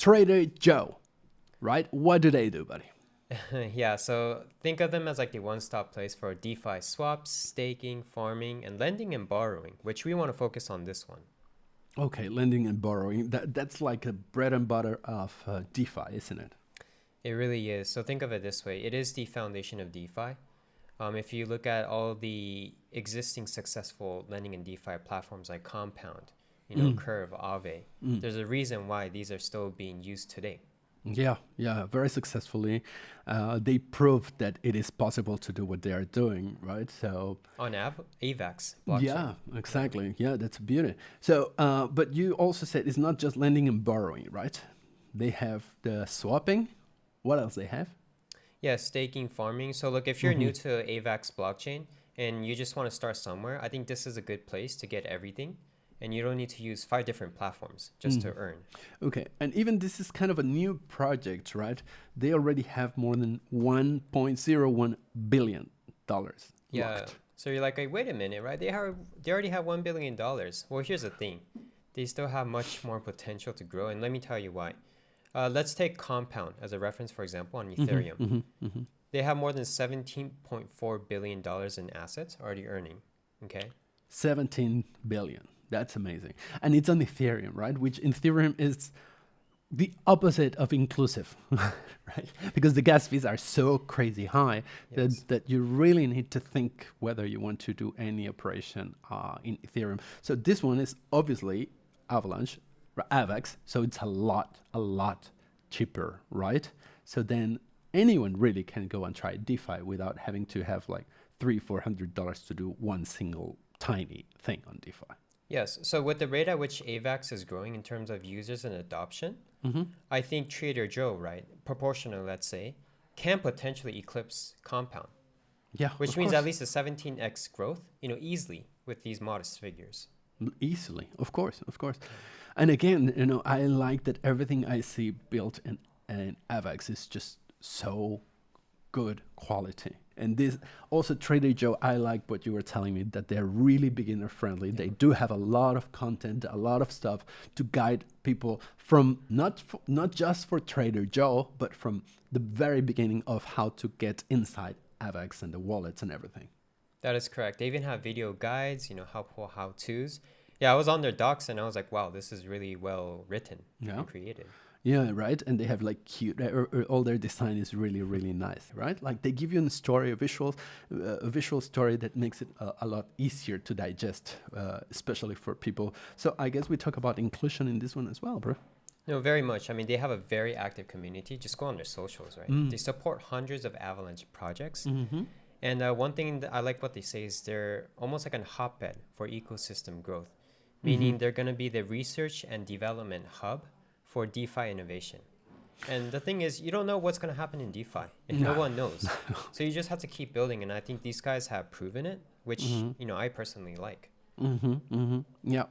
Trader Joe, right? What do they do, buddy? Yeah, so think of them as like the one-stop place for DeFi swaps, staking, farming, and lending and borrowing, which we want to focus on this one. Okay, lending and borrowing. That's like a bread and butter of DeFi, isn't it? It really is. So think of it this way. It is the foundation of DeFi. If you look at all the existing successful lending and DeFi platforms like Compound, Curve, Aave, there's a reason why these are still being used today. Yeah, very successfully. They proved that it is possible to do what they are doing, right? So on AVAX blockchain. Yeah, exactly. Yeah, that's a beauty. So, but you also said it's not just lending and borrowing, right? They have the swapping. What else they have? Yeah, staking, farming. So look, if you're new to AVAX blockchain and you just want to start somewhere, I think this is a good place to get everything. And you don't need to use 5 different platforms just to earn. Okay, and even this is kind of a new project, right? They already have more than $1.01 billion. Yeah. Locked. So you're like, wait a minute, right? They already have $1 billion. Well, here's the thing. They still have much more potential to grow. And let me tell you why. Let's take Compound as a reference, for example, on Ethereum. They have more than $17.4 billion in assets already earning. Okay. 17 billion. That's amazing. And it's on Ethereum, right? Which in Ethereum is the opposite of inclusive, right? Because the gas fees are so crazy high that you really need to think whether you want to do any operation in Ethereum. So this one is obviously Avalanche, AVAX. So it's a lot cheaper, right? So then anyone really can go and try DeFi without having to have like $300-400 to do one single tiny thing on DeFi. Yes. So with the rate at which AVAX is growing in terms of users and adoption, I think Trader Joe, right, proportional, let's say, can potentially eclipse Compound. Yeah. Which means at least a 17x growth, easily with these modest figures. Easily, of course. And again, I like that everything I see built in AVAX is just so good quality. And this also Trader Joe, I like what you were telling me, that they're really beginner friendly. They do have a lot of content, a lot of stuff to guide people from not just for Trader Joe, but from the very beginning of how to get inside AVAX and the wallets and everything. That is correct. They even have video guides, how-tos. Yeah, I was on their docs and I was like, wow, this is really well written and created. Yeah, right. And they have like cute, all their design is really, really nice, right? Like they give you a story, a visual story that makes it a lot easier to digest, especially for people. So I guess we talk about inclusion in this one as well, bro. No, very much. I mean, they have a very active community. Just go on their socials, right? They support hundreds of Avalanche projects. And one thing that I like what they say is they're almost like a hotbed for ecosystem growth, meaning they're going to be the research and development hub for DeFi innovation. And the thing is, you don't know what's going to happen in DeFi, and no one knows. So you just have to keep building, and I think these guys have proven it, which I personally like. Yeah.